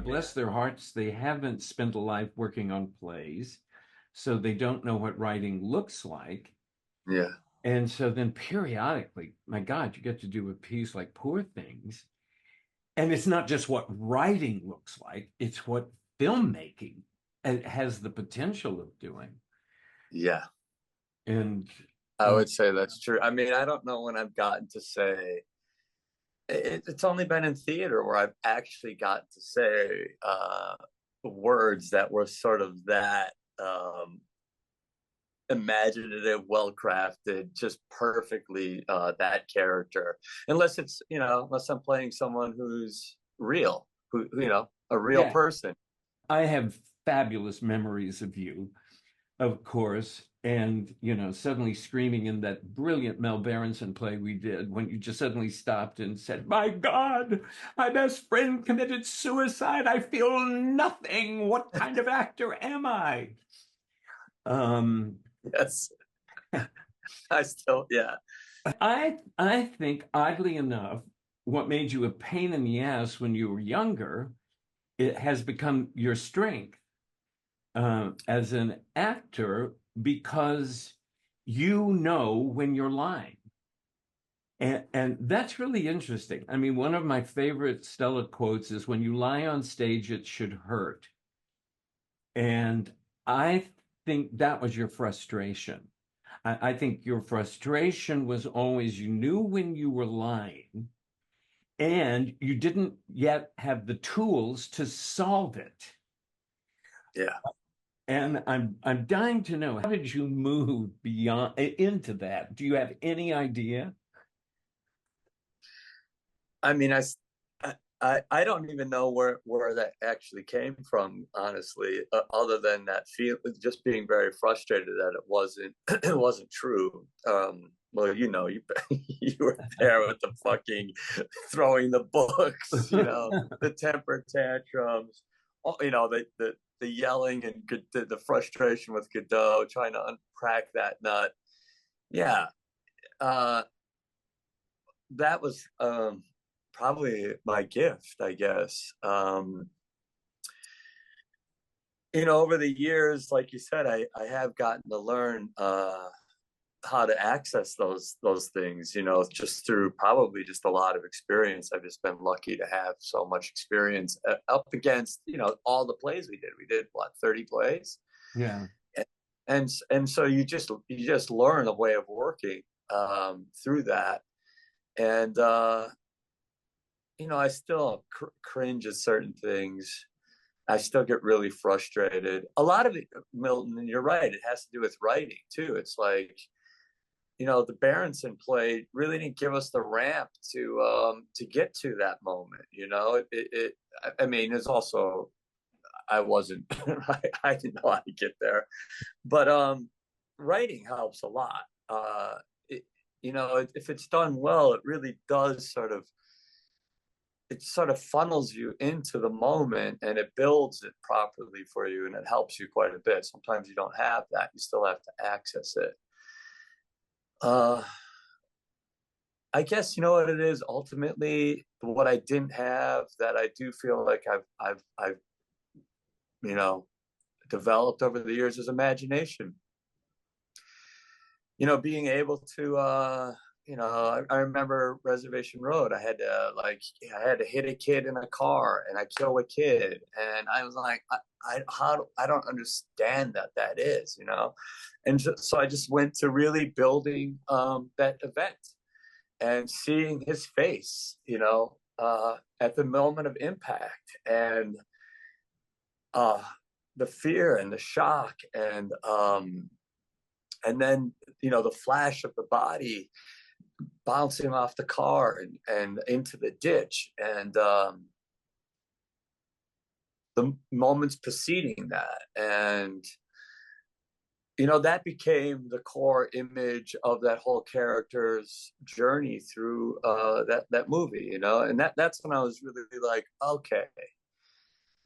bless their hearts, they haven't spent a life working on plays, so they don't know what writing looks like. Yeah. And so then periodically, my God, you get to do a piece like Poor Things. And it's not just what writing looks like, it's what filmmaking has the potential of doing. Yeah. And I uh, would say that's true. I mean, I don't know when I've gotten to say it's only been in theater where I've actually got to say words that were sort of that imaginative, well crafted, just perfectly that character. Unless it's, unless I'm playing someone who's real, who, a real yeah, person. I have fabulous memories of you, of course. And, suddenly screaming in that brilliant Mel Berenson play we did when you just suddenly stopped and said, "My God, my best friend committed suicide. I feel nothing. What kind of actor am I?" Um, Yes. I still, yeah. I think, oddly enough, what made you a pain in the ass when you were younger, it has become your strength as an actor because you know when you're lying. And that's really interesting. I mean, one of my favorite Stella quotes is, "When you lie on stage, it should hurt." And I think that was your frustration. I think your frustration was always you knew when you were lying and you didn't yet have the tools to solve it. Yeah. And I'm dying to know, how did you move beyond into that? Do you have any idea? I mean, I don't even know where that actually came from, honestly, other than that feel, just being very frustrated that it wasn't it wasn't true. Well, you you were there with the fucking throwing the books, the temper tantrums, the yelling and the frustration with Godot trying to unpack that nut. Yeah, uh, that was probably my gift, I guess. Over the years, like you said, I have gotten to learn how to access those things, just through probably just a lot of experience. I've just been lucky to have so much experience up against, all the plays we did. We did what, 30 plays? Yeah. And so you just learn a way of working through that. And I still cringe at certain things. I still get really frustrated. A lot of it, Milton, and you're right, it has to do with writing too. It's like, the Berenson play really didn't give us the ramp to get to that moment. I mean, it's also I wasn't I didn't know how to get there, but writing helps a lot. It, if it's done well, it really does sort of funnels you into the moment and it builds it properly for you and it helps you quite a bit. Sometimes you don't have that. You still have to access it. Uh, I guess you know what it is ultimately what I didn't have that I do feel like I've you know developed over the years is imagination. Being able to I remember Reservation Road. I had to hit a kid in a car and I kill a kid. And I was like, I don't understand that is. And so I just went to really building that event and seeing his face, at the moment of impact and uh, the fear and the shock and then the flash of the body bouncing off the car and into the ditch and the moments preceding that and that became the core image of that whole character's journey through that movie, and that's when I was really like, okay,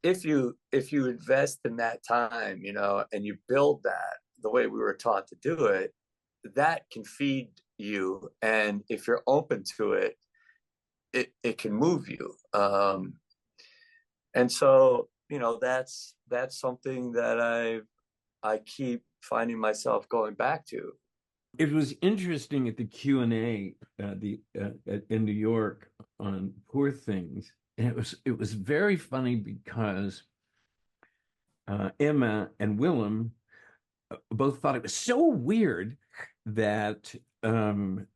if you invest in that time, and you build that the way we were taught to do it, that can feed you, and if you're open to it, it can move you. And so, that's something that I keep finding myself going back to. It was interesting at the Q&A in New York on Poor Things. And it was very funny because Emma and Willem both thought it was so weird that when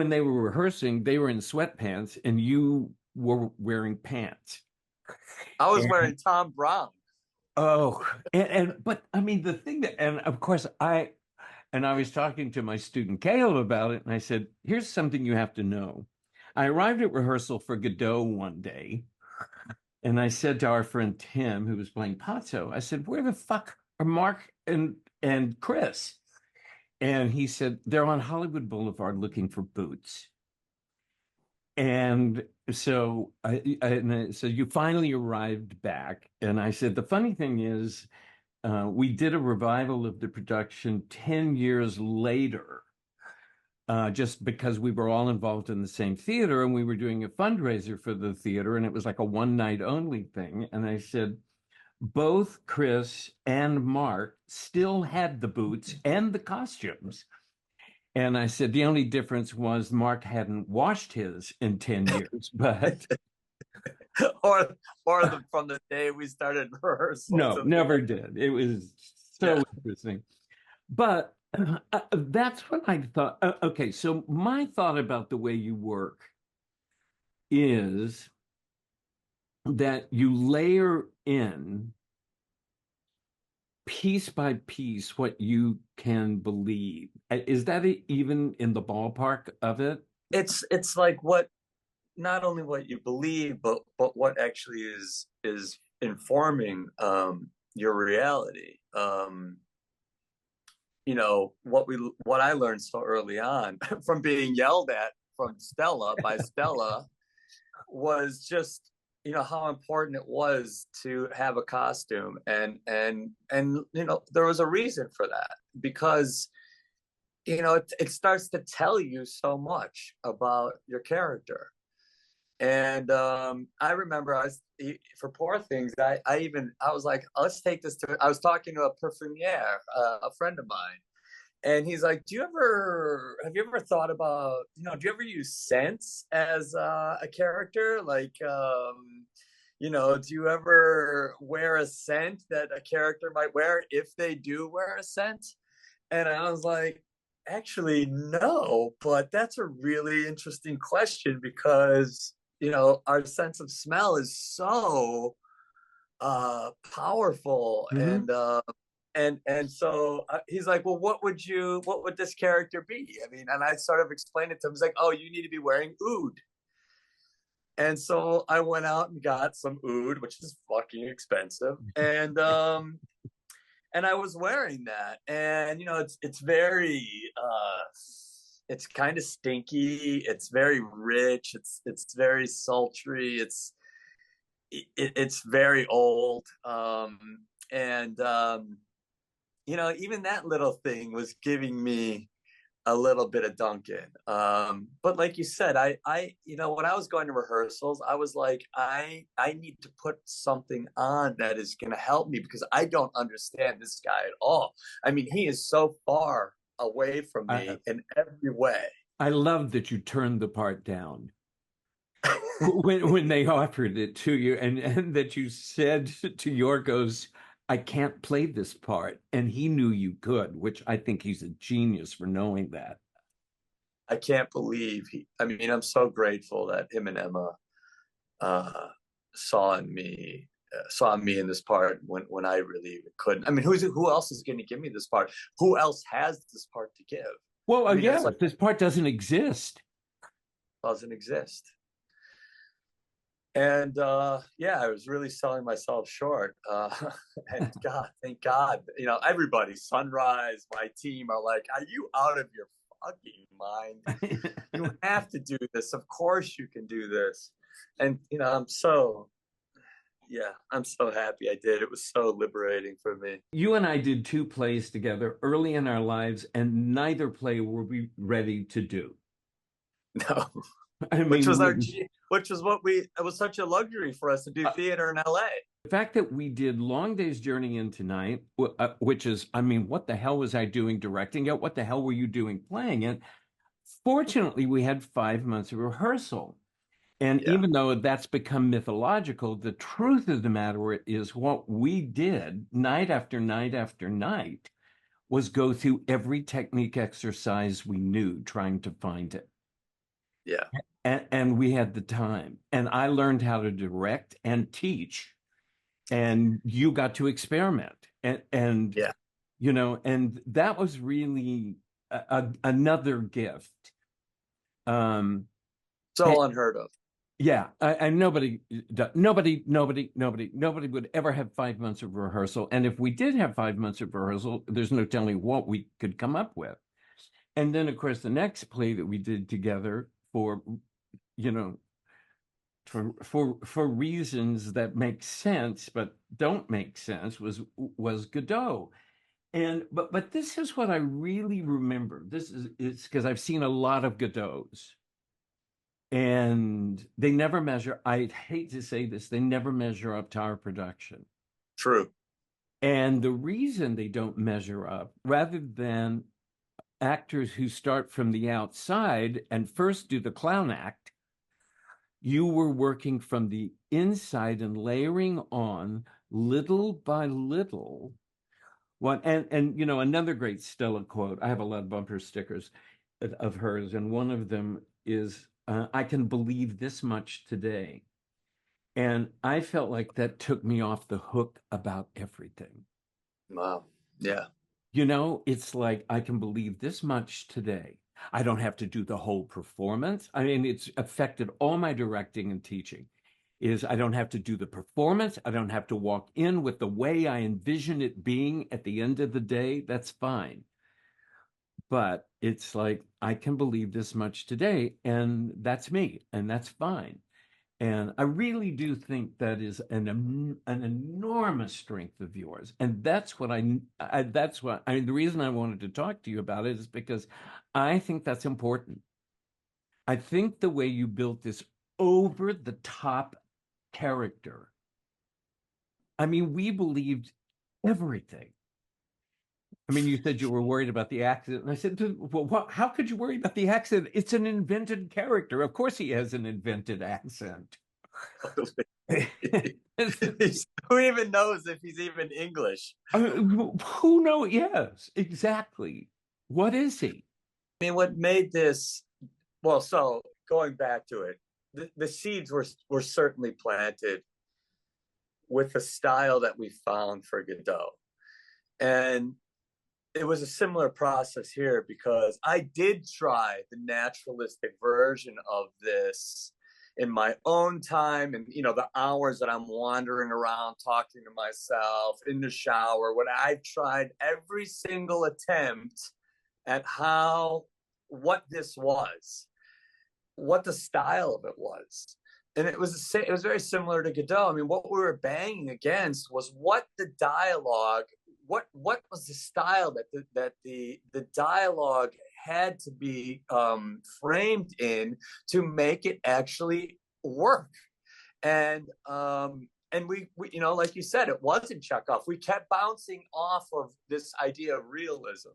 they were rehearsing, they were in sweatpants and you were wearing pants. I was And wearing Tom Brown. oh, but I mean the thing that, and of course I was talking to my student Caleb about it, and I said, "Here's something you have to know." I arrived at rehearsal for Godot one day, and I said to our friend Tim, who was playing Pato, I said, "Where the fuck are Mark and Chris?" And he said, "They're on Hollywood Boulevard looking for boots." And so you finally arrived back, and I said, "The funny thing is, we did a revival of the production 10 years later." Just because we were all involved in the same theater and we were doing a fundraiser for the theater, and it was like a one night only thing. And I said, both Chris and Mark still had the boots and the costumes. And I said, the only difference was Mark hadn't washed his in 10 years, but or from the day we started rehearsal no, to the never day. did. It was Yeah. so interesting. But that's what I thought. Okay, so my thought about the way you work is that you layer in piece by piece what you can believe. Is that even in the ballpark of it? It's like what not only what you believe, but what actually is informing your reality. What I learned so early on from being yelled at from Stella by Stella was just how important it was to have a costume, and there was a reason for that, because it starts to tell you so much about your character. And I remember for Poor Things, I was like, let's take this to. I was talking to a perfumier, a friend of mine, and he's like, have you ever thought about, do you ever use scents as a character? Like, do you ever wear a scent that a character might wear if they do wear a scent? And I was like, actually, no, but that's a really interesting question, because, our sense of smell is so powerful. Hmm. And so he's like, well, what would this character be? I mean, and I sort of explained it to him. He's like, oh, you need to be wearing oud. And so I went out and got some oud, which is fucking expensive. And I was wearing that, and it's very it's kind of stinky, it's very rich, it's very sultry, it's very old, and even that little thing was giving me a little bit of Duncan. But like you said, when I was going to rehearsals, I was like, I need to put something on that is going to help me, because I don't understand this guy at all. I mean, he is so far away from I, me in every way. I love that you turned the part down when they offered it to you, and that you said to Yorgos, I can't play this part. And he knew you could, which I think he's a genius for knowing that. I can't believe I mean, I'm so grateful that him and Emma uh, saw me in this part when I really couldn't. I mean, who else is going to give me this part? Who else has this part to give? Well, I mean, it's yeah, like, this part doesn't exist. doesn't exist. And yeah, I was really selling myself short. And God, thank God, everybody, Sunrise, my team are like, are you out of your fucking mind? You have to do this. Of course you can do this. And I'm so happy I did. It was so liberating for me. You and I did two plays together early in our lives, and neither play were we ready to do. No. I which mean, was our, which was what we, it was such a luxury for us to do uh, theater in LA. the fact that we did Long Day's Journey into Night, which is, I mean, what the hell was I doing directing it? What the hell were you doing playing it? Fortunately, we had 5 months of rehearsal. And Yeah, even though that's become mythological, the truth of the matter is what we did night after night after night was go through every technique exercise we knew, trying to find it. yeah, And we had the time. And I learned how to direct and teach. And you got to experiment. And yeah. and that was really another gift. Um, So unheard of. Yeah, and nobody would ever have 5 months of rehearsal. And if we did have 5 months of rehearsal, there's no telling what we could come up with. And then, of course, the next play that we did together you know, for reasons that make sense but don't make sense was Godot. And but this is what I really remember. This is it's because I've seen a lot of Godots. And they never measure, I hate to say this, they never measure up to our production. True. And the reason they don't measure up, rather than actors who start from the outside and first do the clown act, you were working from the inside and layering on little by little. And another great Stella quote. I have a lot of bumper stickers of hers, and one of them is, "I can believe this much today." And I felt like that took me off the hook about everything. Wow. Yeah. It's like I can believe this much today. I don't have to do the whole performance. I mean, it's affected all my directing and teaching. Is I don't have to do the performance. I don't have to walk in with the way I envision it being at the end of the day. That's fine. But it's like I can believe this much today, and that's me, and that's fine. And I really do think that is an enormous strength of yours. And that's what that's what I mean. The reason I wanted to talk to you about it is because I think that's important. I think the way you built this over the top character, I mean, we believed everything. I mean, you said you were worried about the accident. And I said, well, how could you worry about the accident? It's an invented character. Of course, he has an invented accent. Who even knows if he's even English? Who knows? Yes, exactly. What is he? I mean, what made this, well, so going back to it, the seeds were certainly planted with the style that we found for Godot. And it was a similar process here because I did try the naturalistic version of this in my own time, and the hours that I'm wandering around talking to myself in the shower, when I've tried every single attempt at what this was, what the style of it was. And it was very similar to Godot. I mean, what we were banging against was what the dialogue, what was the style that the dialogue had to be framed in to make it actually work. And we like you said, it wasn't Chekhov. We kept bouncing off of this idea of realism,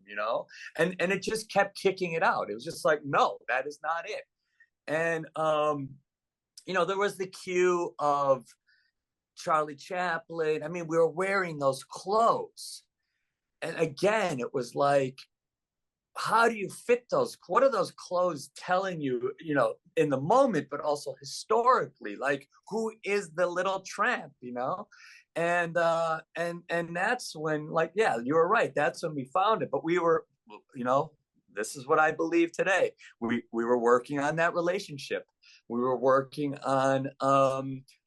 and it just kept kicking it out. It was just like, no, that is not it. And there was the cue of Charlie Chaplin. I mean, we were wearing those clothes. And again, it was like, how do you fit those? What are those clothes telling you, in the moment, but also historically? Like, who is the little tramp, And that's when, like, yeah, you were right. That's when we found it. But we were, this is what I believe today. We were working on that relationship. We were working on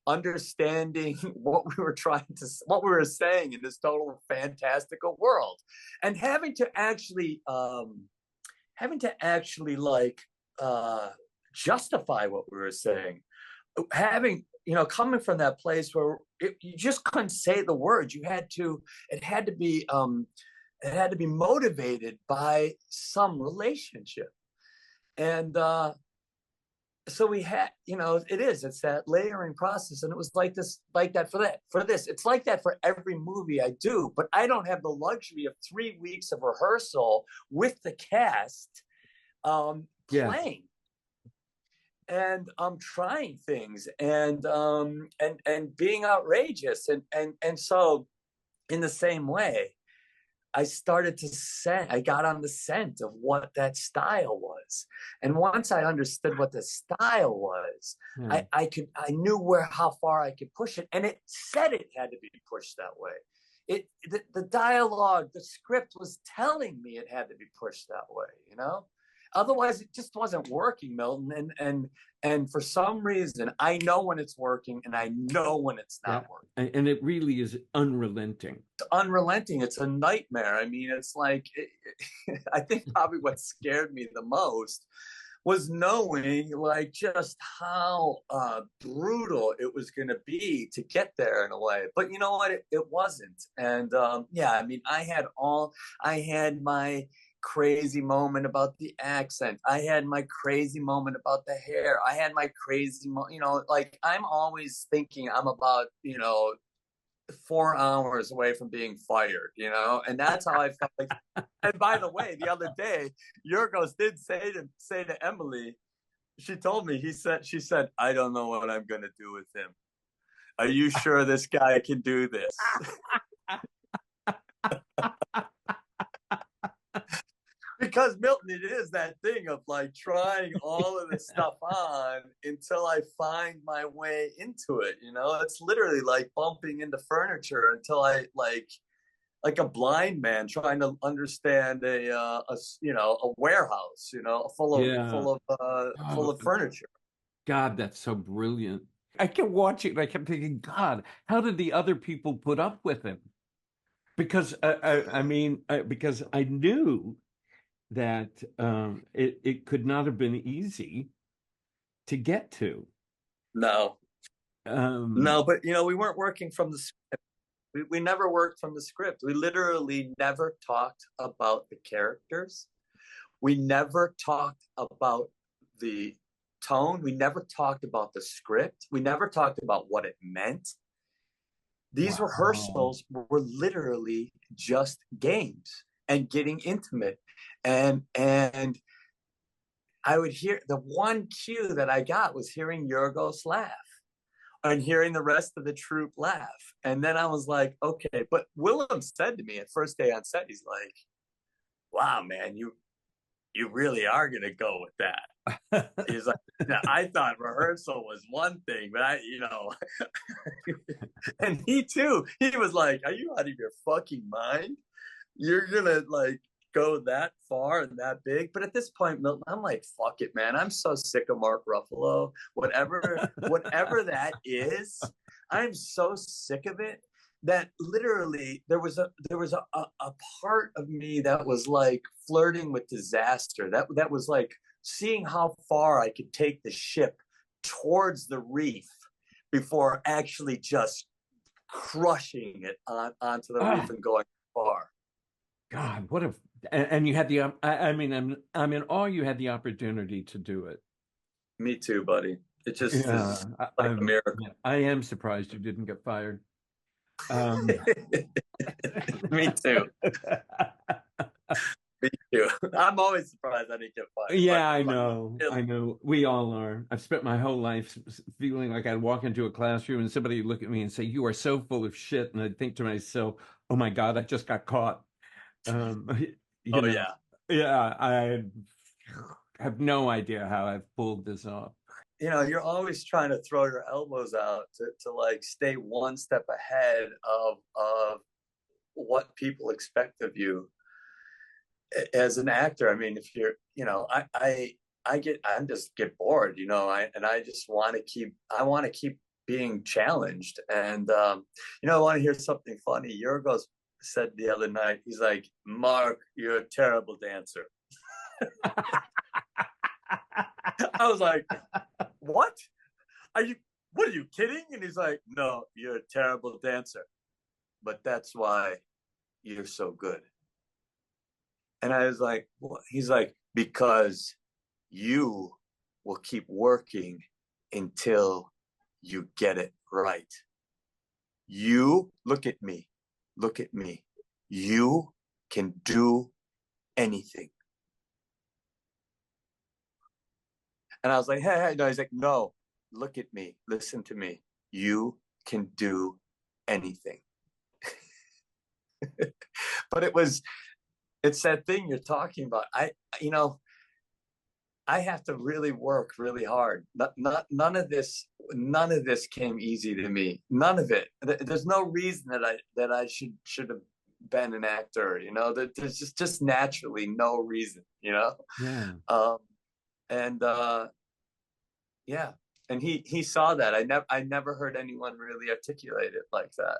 understanding what we were saying in this total fantastical world, and having to actually like justify what we were saying, coming from that place where you just couldn't say the words. It had to be motivated by some relationship. And so we had, it's that layering process. And it was like this, like that for this. It's like that for every movie I do, but I don't have the luxury of 3 weeks of rehearsal with the cast Yeah. playing. And trying things and being outrageous. And so in the same way, I got on the scent of what that style was. And once I understood what the style was, Yeah. I knew how far I could push it. And it said it had to be pushed that way. The dialogue, the script was telling me it had to be pushed that way, Otherwise, it just wasn't working, Milton. And for some reason, I know when it's working and I know when it's Yeah. not working. And it really is unrelenting. It's unrelenting. It's a nightmare. I mean, it's like, I think probably what scared me the most was knowing like just how brutal it was going to be to get there in a way. But you know what? It wasn't. And yeah, I mean, I had my crazy moment about the accent. I had my crazy moment about the hair. I had my like I'm always thinking I'm about, 4 hours away from being fired, and that's how I felt like. And by the way, the other day, Yorgos did say to Emily, she told me, she said, I don't know what I'm gonna do with him. Are you sure this guy can do this? Because Milton, it is that thing of like trying all of this stuff on until I find my way into it. It's literally like bumping into furniture until I like a blind man trying to understand a warehouse, Yeah. full Oh, of furniture. God, that's so brilliant. I kept watching and I kept thinking, God, how did the other people put up with him? Because I mean, because I knew that it could not have been easy to get to. No, Um, no, but we weren't working from the script. We never worked from the script. We literally never talked about the characters. We never talked about the tone. We never talked about the script. We never talked about what it meant. These wow. rehearsals were literally just games and getting intimate. And I would hear the one cue that I got was hearing Yorgos laugh and hearing the rest of the troupe laugh. And then I was like, okay. But Willem said to me at first day on set, he's like, wow, man, you really are gonna go with that. He's like, yeah, I thought rehearsal was one thing, but and he was like, are you out of your fucking mind? You're gonna like go that far and that big. But at this point, Milton, I'm like, fuck it, man. I'm so sick of Mark Ruffalo. Whatever that is, I'm so sick of it that literally there was a part of me that was like flirting with disaster. That was like seeing how far I could take the ship towards the reef before actually just crushing it onto the reef Ah, and going far. God, what a and you had the I mean I'm in awe you had the opportunity to do it. Me too, buddy. It just Yeah, is like a miracle. yeah, I am surprised you didn't get fired. Um, Me too. Me too. I'm always surprised I didn't get fired, yeah, I but know. I know. We all are. I've spent my whole life feeling like I'd walk into a classroom and somebody would look at me and say, "You are so full of shit," and I'd think to myself, "Oh my God, I just got caught." Um, you oh know, yeah. yeah, I have no idea how I've pulled this off. You're always trying to throw your elbows out to like stay one step ahead of what people expect of you as an actor. I mean, if you're, I just get bored, I just I want to keep being challenged. And, I want to hear something funny. Yorgos said the other night, he's like, Mark, you're a terrible dancer. I was like, what? Are you, what are you kidding? And he's like, no, you're a terrible dancer, but that's why you're so good. And I was like, what? He's like, because you will keep working until you get it right. You look at me, look at me. You can do anything. And I was like, hey, no. He's like, no, look at me, listen to me. You can do anything. But it's that thing you're talking about. You know, I have to really work really hard. None of this came easy to me. None of it. There's no reason that I should have been an actor. You know, there's just naturally no reason. You know, Yeah. um, and yeah, and he saw that. I never heard anyone really articulate it like that.